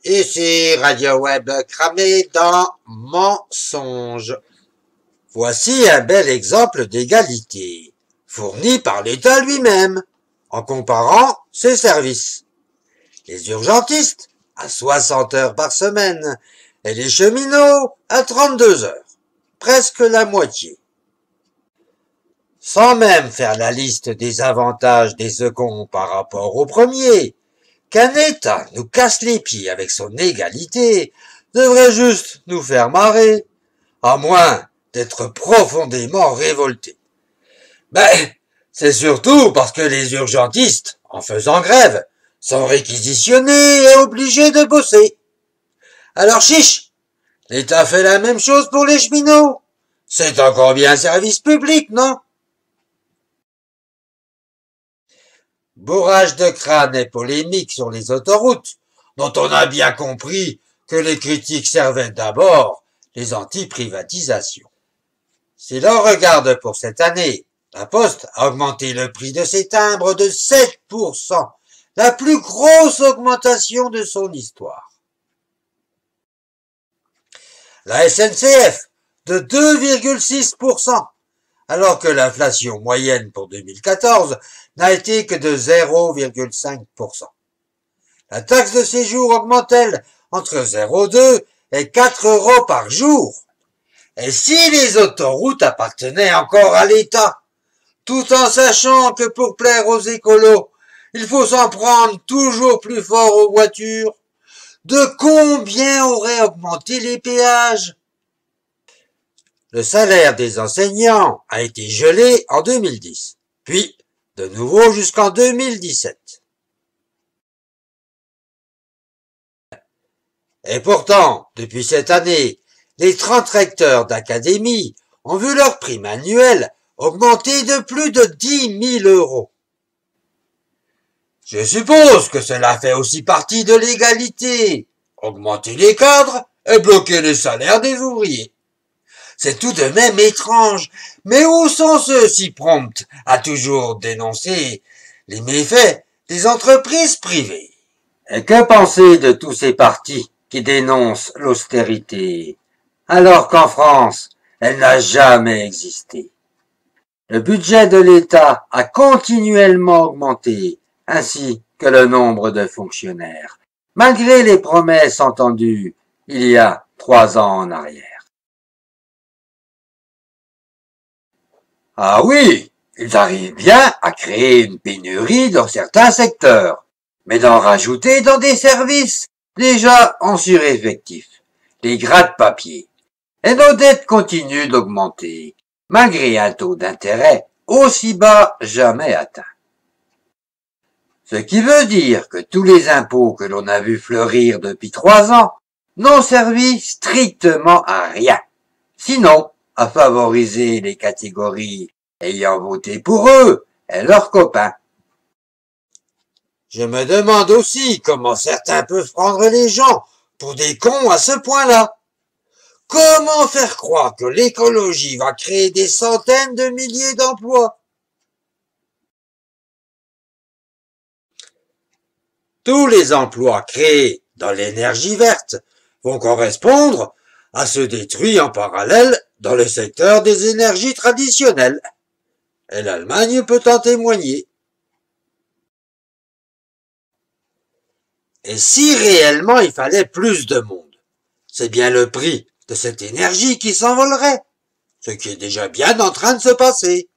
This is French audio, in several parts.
Ici Radio Web cramé dans Mensonge. Voici un bel exemple d'égalité, fourni par l'État lui-même, en comparant ses services. Les urgentistes à 60 heures par semaine et les cheminots à 32 heures, presque la moitié. Sans même faire la liste des avantages des seconds par rapport aux premiers, qu'un État nous casse les pieds avec son égalité devrait juste nous faire marrer, à moins d'être profondément révoltés. C'est surtout parce que les urgentistes, en faisant grève, sont réquisitionnés et obligés de bosser. Alors chiche, l'État fait la même chose pour les cheminots. C'est encore bien un service public, non? Bourrage de crâne et polémique sur les autoroutes, dont on a bien compris que les critiques servaient d'abord les anti-privatisations. Si l'on regarde pour cette année, la Poste a augmenté le prix de ses timbres de 7%, la plus grosse augmentation de son histoire. La SNCF de 2,6%, alors que l'inflation moyenne pour 2014 n'a été que de 0,5%. La taxe de séjour augmente-t-elle entre 0,2 et 4 euros par jour? Et si les autoroutes appartenaient encore à l'État, tout en sachant que pour plaire aux écolos, il faut s'en prendre toujours plus fort aux voitures, de combien auraient augmenté les péages? Le salaire des enseignants a été gelé en 2010, puis de nouveau jusqu'en 2017. Et pourtant, depuis cette année, les 30 recteurs d'académie ont vu leur prime annuelle augmenter de plus de 10 000 euros. Je suppose que cela fait aussi partie de l'égalité, augmenter les cadres et bloquer les salaires des ouvriers. C'est tout de même étrange, mais où sont ceux si prompts à toujours dénoncer les méfaits des entreprises privées? Et que penser de tous ces partis qui dénoncent l'austérité, alors qu'en France, elle n'a jamais existé? Le budget de l'État a continuellement augmenté, ainsi que le nombre de fonctionnaires, malgré les promesses entendues il y a 3 ans en arrière. Ah oui, ils arrivent bien à créer une pénurie dans certains secteurs, mais d'en rajouter dans des services déjà en sureffectif, les gratte-papier. Et nos dettes continuent d'augmenter, malgré un taux d'intérêt aussi bas jamais atteint. Ce qui veut dire que tous les impôts que l'on a vu fleurir depuis 3 ans n'ont servi strictement à rien, sinon à favoriser les catégories ayant voté pour eux et leurs copains. Je me demande aussi comment certains peuvent prendre les gens pour des cons à ce point-là. Comment faire croire que l'écologie va créer des centaines de milliers d'emplois? Tous les emplois créés dans l'énergie verte vont correspondre à ceux détruits en parallèle dans le secteur des énergies traditionnelles. Et l'Allemagne peut en témoigner. Et si réellement il fallait plus de monde, c'est bien le prix de cette énergie qui s'envolerait, ce qui est déjà bien en train de se passer.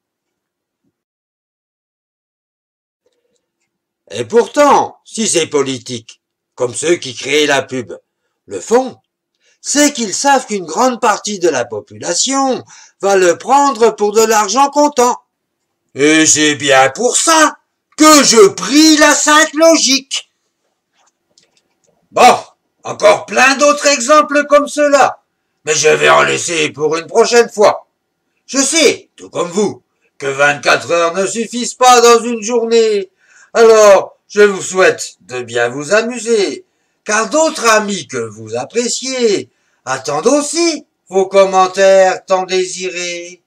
Et pourtant, si ces politiques, comme ceux qui créent la pub, le font, c'est qu'ils savent qu'une grande partie de la population va le prendre pour de l'argent comptant. Et c'est bien pour ça que je prie la sainte logique. Bon, encore plein d'autres exemples comme cela, mais je vais en laisser pour une prochaine fois. Je sais, tout comme vous, que 24 heures ne suffisent pas dans une journée. Alors, je vous souhaite de bien vous amuser, car d'autres amis que vous appréciez attendent aussi vos commentaires tant désirés.